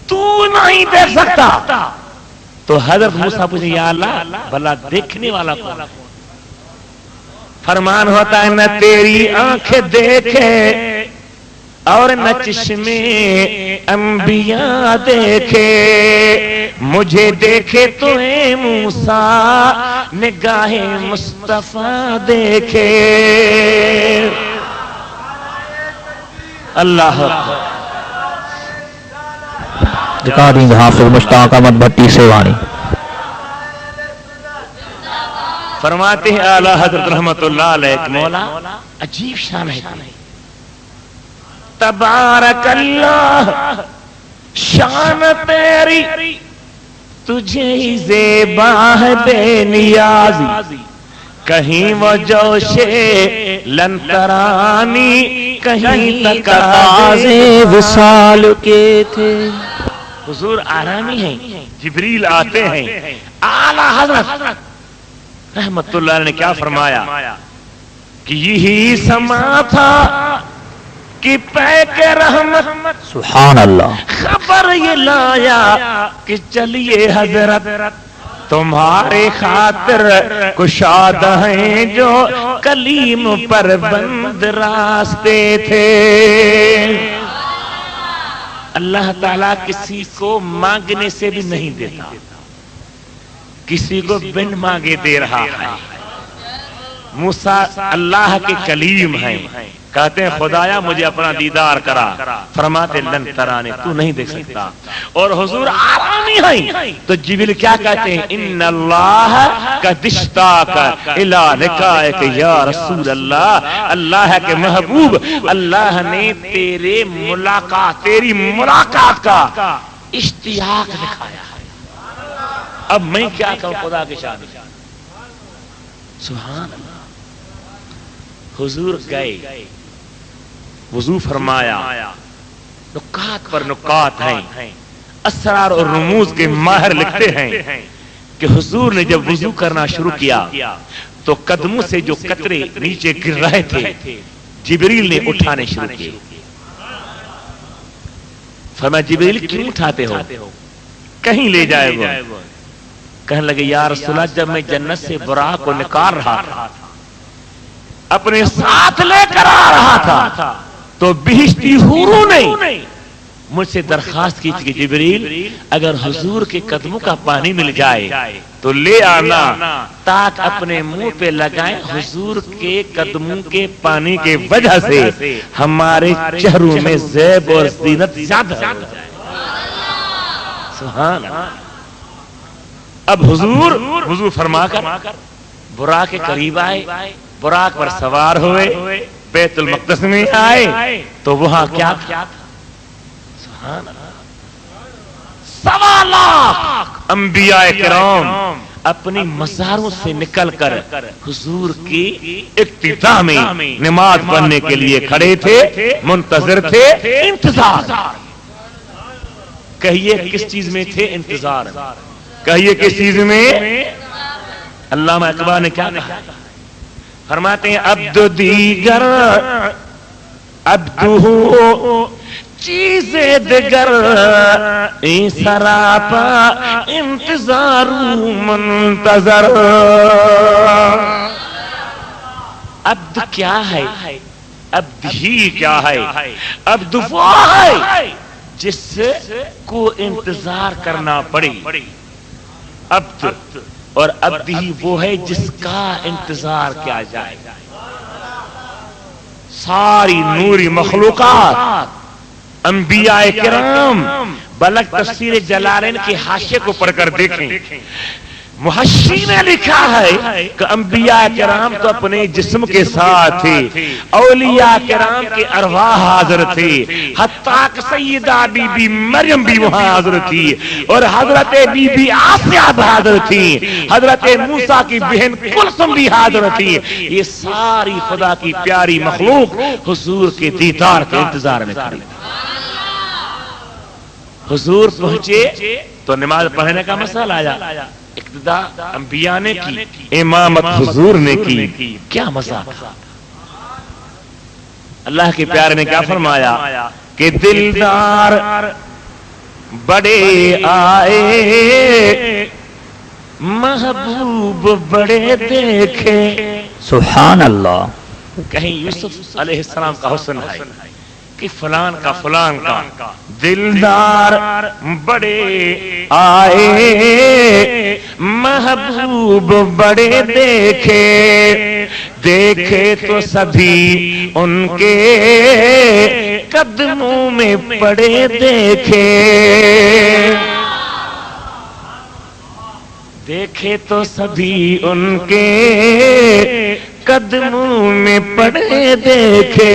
Speaker 1: تو نہیں دیکھ سکتا. تو حضرت موسیٰ پوچھے یا اللہ بھلا دیکھنے والا کون؟ فرمان ہوتا ہے نہ تیری آنکھیں دیکھے اور نہ چشمے انبیاء دیکھے, مجھے دیکھے تو اے موسیٰ نگاہ مصطفیٰ دیکھے. اللہ
Speaker 2: ریکارڈنگ حافظ مشتاق احمد بھٹی سیوانی.
Speaker 1: فرماتے ہیں اعلیٰ حضرت رحمت اللہ علیہ مولا عجیب شان ہے. تبارک اللہ شان تیری تجھے ہی زیبا ہے بے نیازی. کہیں وہ جوشے لن ترانی کہیں تقاضے
Speaker 2: وصال کے تھے.
Speaker 1: حضور آرامی ہیں, جبریل آتے ہیں. اعلیٰ حضرت رحمت اللہ نے کیا فرمایا کہ یہی سما تھا کہ پیک رحمت
Speaker 2: سبحان اللہ.
Speaker 1: خبر یہ لایا کہ چلیے حضرت تمہارے خاطر کشاد ہیں جو کلیم پر بند راستے تھے. اللہ تعالیٰ کسی کو مانگنے سے بھی نہیں دیتا, کسی کو بن مانگے دے رہا ہے. موسیٰ اللہ کے کلیم ہیں, کہتے ہیں خدایا مجھے اپنا دیدار کرا. فرماتے لن ترانے تو نہیں دیکھ سکتا. اور حضور آرامی ہیں تو جبریل کیا کہتے ہیں ان اللہ قد اشتاق الی لقائک یا رسول اللہ. اللہ کے محبوب اللہ نے تیرے ملاقات تیری ملاقات کا اشتیاق دکھایا ہے. اب میں کیا کہوں خدا کے شان. سبحان اللہ. حضور گئے, وضو فرمایا, نکات پر نکات ہیں. اسرار اور رموز کے ماہر لکھتے ہیں کہ حضور نے جب وضو کرنا شروع کیا تو قدموں سے جو قطرے نیچے گر رہے تھے جبریل نے اٹھانے شروع کیے. فرمایا جبریل کیوں اٹھاتے ہو, کہیں لے جائے وہ. کہنے لگے یا رسول اللہ جب میں جنت سے براق کو نکال رہا تھا اپنے ساتھ لے کر آ رہا تھا تو بہشتی حوروں نے مجھ سے درخواست کی تھی کہ جبریل اگر حضور کے قدموں کا پانی مل جائے تو لے آنا تاکہ اپنے منہ پہ لگائیں، حضور کے قدموں کے پانی کے وجہ سے ہمارے چہروں میں زیب اور زینت زیادہ ہو جائے۔ سبحان اللہ۔ اب حضور فرما کر براق کے قریب آئے، براق پر سوار ہوئے، بیت المقدس میں آئے تو وہاں کیا تھا؟ سبحان اللہ۔ 1.25 لاکھ انبیاء کرام اپنی مزاروں سے نکل کر حضور کی اقتداء میں نماز پڑھنے کے لیے کھڑے تھے، منتظر تھے، انتظار۔ کہیے کس چیز میں تھے؟ انتظار۔ کہیے کس چیز میں؟ علامہ اقبال نے کیا کہا؟ فرماتے ہیں عبد دیگر عبدہ چیز دگر این سراپا انتظار منتظر۔ عبد کیا ہے؟ عبد ہی کیا ہے؟ عبد وہ ہے جس کو انتظار کرنا پڑے، عبد، اور عبد ہی وہ ہے جس کا انتظار کیا جائے۔ ساری نوری مخلوقات، انبیاء کرام، بلک تفسیر جلالین کے حاشیے کو پڑھ کر دیکھیں، محشی نے لکھا ہے کہ انبیاء کرام تو اپنے جسم کے ساتھ تھے، اولیاء کرام کے ارواح حاضر تھے، حتیٰ کہ سیدہ بی بی مریم بھی وہاں حاضر تھی، اور حضرت بی بی آسیہ بھی حاضر تھی، حضرت موسیٰ کی بہن کلثوم بھی حاضر تھی۔ یہ ساری خدا کی پیاری مخلوق حضور کے دیدار کے انتظار میں کھڑی۔ حضور پہنچے تو نماز پڑھنے کا مسئلہ آیا، اقتداء انبیاء نے کی، امامت حضور نے کی۔ کیا مزہ تھا! اللہ کے پیارے نے کیا فرمایا کہ دلدار بڑے آئے، محبوب بڑے دیکھے۔
Speaker 2: سبحان اللہ۔
Speaker 1: کہیں یوسف علیہ السلام کا حسن ہے کہ فلان کا فلان کا دلدار بڑے آئے، محبوب بڑے دیکھے، دیکھے تو سبھی ان کے قدموں میں پڑے دیکھے، دیکھے تو سبھی ان کے قدموں میں پڑے دیکھے۔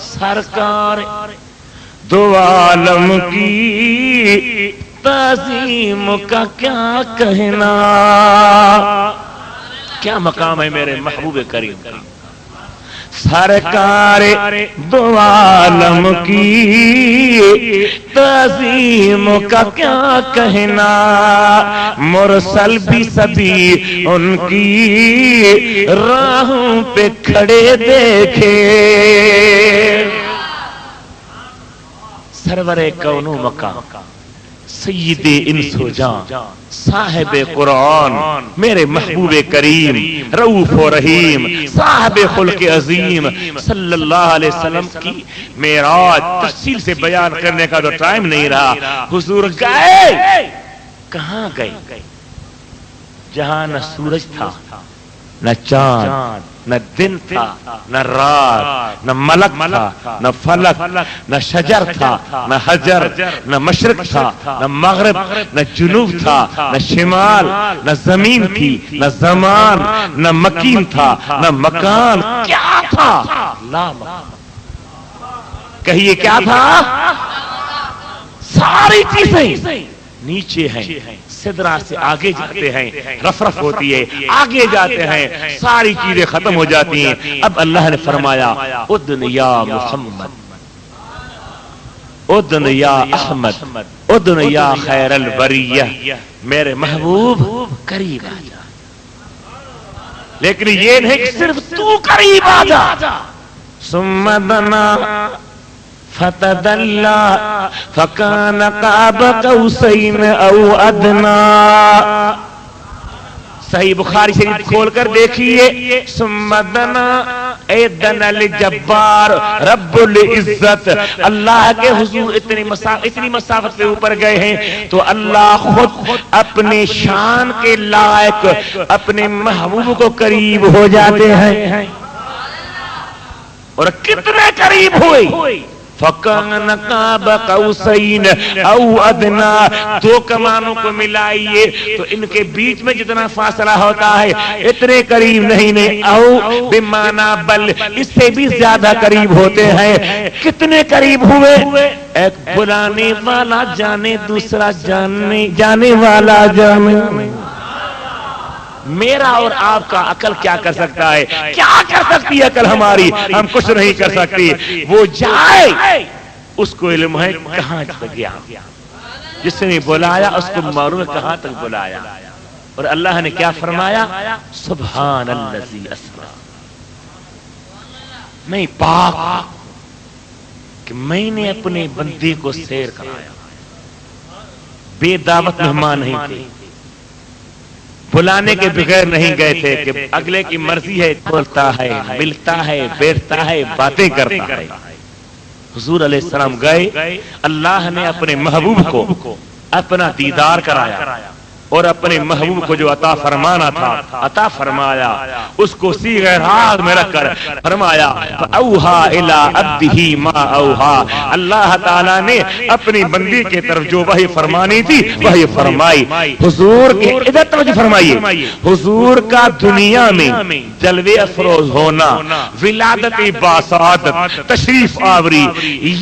Speaker 1: سرکار دو عالم کی تعظیم کا کیا کہنا، کیا مقام ہے میرے محبوب کریم کا۔ سرکار دو عالم کی تعظیم کا کیا کہنا، مرسل بھی سبھی ان کی راہوں پہ کھڑے دیکھے۔ سرور کون و مکان، سید انس و جان، صاحب قرآن، میرے محبوب کریم، رؤوف و رحیم، صاحب خلق عظیم صلی اللہ علیہ وسلم کی معراج تفصیل سے بیان کرنے کا تو ٹائم نہیں رہا۔ حضور گئے، کہاں گئے؟ جہاں نہ سورج تھا، نہ چاند، نہ دن تھا، نہ رات، نہ ملک تھا، نہ فلک، نہ شجر تھا، نہ حجر، نہ مشرق تھا، نہ مغرب، نہ جنوب تھا، نہ شمال، نہ زمین تھی، نہ زمان، نہ مکین تھا، نہ مکان۔ کیا تھا؟ لا مکان۔ کہیے کیا تھا؟ ساری چیزیں نیچے ہیں، سدرا سے آگے جاتے ہیں، رفرف ہوتی ہے، آگے جاتے ہیں، ساری چیزیں ختم ہو جاتی ہیں۔ اب اللہ نے فرمایا ادن یا محمد، ادن یا احمد، ادن یا خیر البریہ، میرے محبوب قریب آ جا۔ لیکن یہ نہیں کہ صرف تو قریب آ جا، ثم دنا فتدلّا فکان قاب قوسین او ادنا۔ صحیح بخاری شریف کھول کر دیکھیے، ثم دنا ایدن الجبار رب العزت، اللہ کے حضور اتنی مسافت پہ اوپر گئے ہیں تو اللہ خود اپنے شان کے لائق اپنے محبوب کو قریب ہو جاتے ہیں، اور کتنے قریب ہوئے، فَكَانَ قَابَ قَوْسَيْنِ اَوْ أَدْنَىٰ، دو کمانوں کو ملائیے تو ان کے بیچ میں جتنا فاصلہ ہوتا ہے اتنے قریب نہیں، او بمانا بل، اس سے بھی زیادہ قریب ہوتے ہیں۔ کتنے قریب ہوئے؟ ایک بلانے والا جانے، دوسرا جانے والا جانے۔ میرا اور آپ کا عقل کیا کر سکتا ہے؟ کیا کر سکتی ہے عقل ہماری؟ ہم کچھ نہیں کر سکتی۔ وہ جائے اس کو علم ہے کہاں تک گیا، جس نے بلایا اس کو معلوم ہے کہاں تک بلایا۔ اور اللہ نے کیا فرمایا؟ سبحان الذی اسری، میں پاک کہ میں نے اپنے بندے کو سیر کرایا، بے دعوت مہمان نہیں تھے، بلانے کے بغیر نہیں گئے تھے کہ اگلے کی مرضی ہے، بولتا ہے، ملتا ہے، بیٹھتا ہے، باتیں کرتا ہے۔ حضور علیہ السلام گئے، اللہ نے اپنے محبوب کو اپنا دیدار کرایا اور اپنے محبوب کو جو عطا فرمانا تھا عطا فرمایا، اس کو صیغہ راز میں رکھ کر فرمایا فَأَوْحَىٰ إِلَىٰ عَبْدِهِ مَا أَوْحَىٰ، اللہ تعالیٰ نے اپنی بندی کے طرف جو وحی فرمانی تھی وحی فرمائی۔ حضور کی ادھر توجہ فرمائیے، حضور کا دنیا میں جلوے افروز ہونا، ولادت باسعادت، تشریف آوری،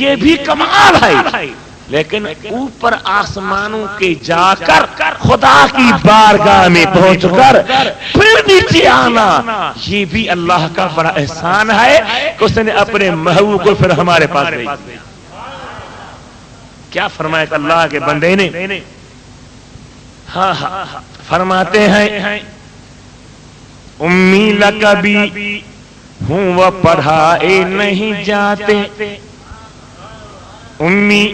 Speaker 1: یہ بھی کمال ہے، لیکن اوپر آسمانوں کے جا کر خدا کی بارگاہ میں پہنچ کر پھر نیچے آنا، یہ بھی اللہ کا بڑا احسان ہے کہ اس نے اپنے محبوب کو پھر ہمارے پاس بھیجا۔ کیا فرمایا کہ اللہ کے بندے نے فرماتے ہیں امی لقبی ہوں وہ پڑھائے نہیں جاتے، امی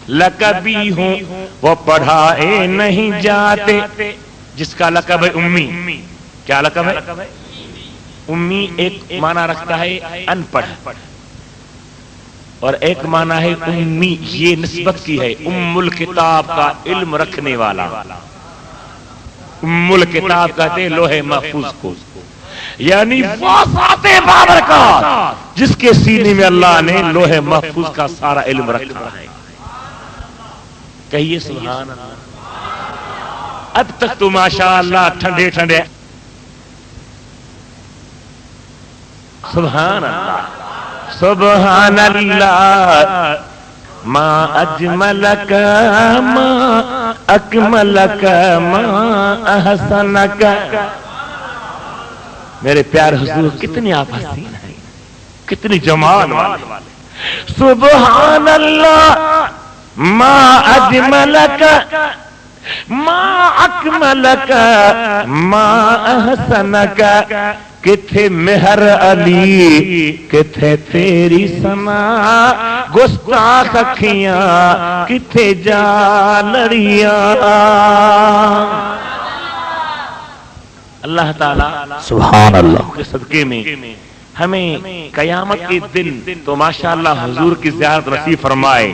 Speaker 1: لقبی ہوں وہ پڑھائے نہیں جاتے۔ جس کا لقب ہے امی، کیا لقب ہے؟ امی ایک معنی رکھتا ہے ان پڑھ، اور ایک معنی ہے امی، یہ نسبت کی ہے ام الکتاب کا علم رکھنے والا۔ ام الکتاب کہتے ہیں لوح محفوظ کو، یعنی وہ ذات بابرکات جس کے سینے میں اللہ نے لوح محفوظ کا سارا علم رکھا ہے۔ کہیے سبحان اللہ۔ اب تک تو ماشاءاللہ ٹھنڈے ٹھنڈے، سبحان اللہ سبحان اللہ، ما اجملک ما اکملک ما احسنک۔ میرے پیار حضور کتنی آپ حسین ہیں، کتنی جمال والے۔ سبحان اللہ ما اجملک ما اکملک ما احسنک، کتھے مہر علی کتھے تیری سنا، گستاخ اکھیاں کتھے جالڑیاں۔ اللہ تعالیٰ
Speaker 2: سبحان اللہ
Speaker 1: کے صدقے میں ہمیں قیامت کے دن تو ماشاءاللہ حضور کی زیارت نصیب فرمائے،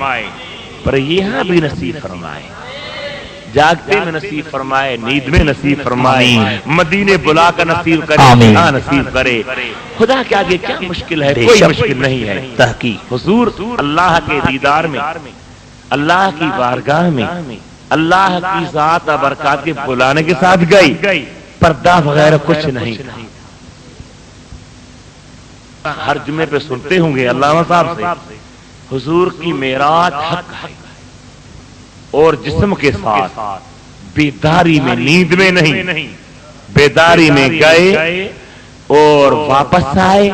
Speaker 1: پر یہاں بھی نصیب فرمائے، جاگتے میں نصیب فرمائے، نیند میں نصیب فرمائے، مدینے بلا کر نصیب کرے، یہاں نصیب کرے۔ خدا کے آگے کیا مشکل ہے؟ کوئی مشکل نہیں ہے۔
Speaker 2: تحقیق
Speaker 1: حضور اللہ کے دیدار میں، اللہ کی بارگاہ میں، اللہ کی ذات و برکات کے بلانے کے ساتھ گئی، پردہ وغیرہ کچھ نہیں۔ ہر جمعے پہ سنتے ہوں گے علامہ صاحب سے، حضور کی معراج حق ہے، اور جسم کے ساتھ بیداری میں، نیند میں نہیں، بیداری میں گئے اور واپس آئے،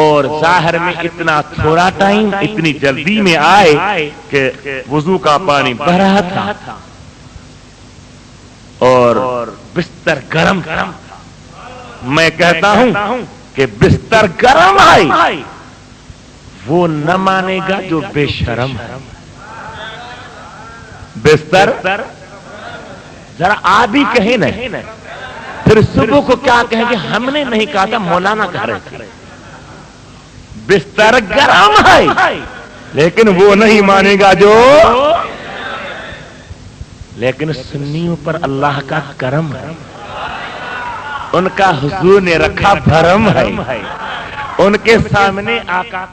Speaker 1: اور ظاہر میں اتنا تھوڑا ٹائم، اتنی جلدی میں آئے کہ وضو کا پانی بہ رہا تھا اور بستر گرم تھا۔ میں کہتا ہوں کہ بستر گرم آئی، وہ نہ مانے گا جو بے شرم ہے۔ بستر ذرا آپ ہی کہیں نا، پھر صبح کو کیا کہیں گے؟ ہم نے نہیں کہا تھا، مولانا کہہ رہے تھے۔ بستر گرم ہے لیکن وہ نہیں مانے گا جو، لیکن سنیوں پر اللہ کا کرم ہے، ان کا حضور نے رکھا بھرم ہے، ان کے سامنے آقا۔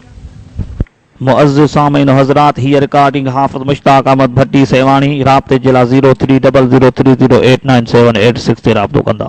Speaker 2: معزز سامعین حضرات، ہی ریکارڈنگ حافظ مشتاق احمد بھٹی سیوانی، رابطے جلا 030030897886 سے رابطو کندا۔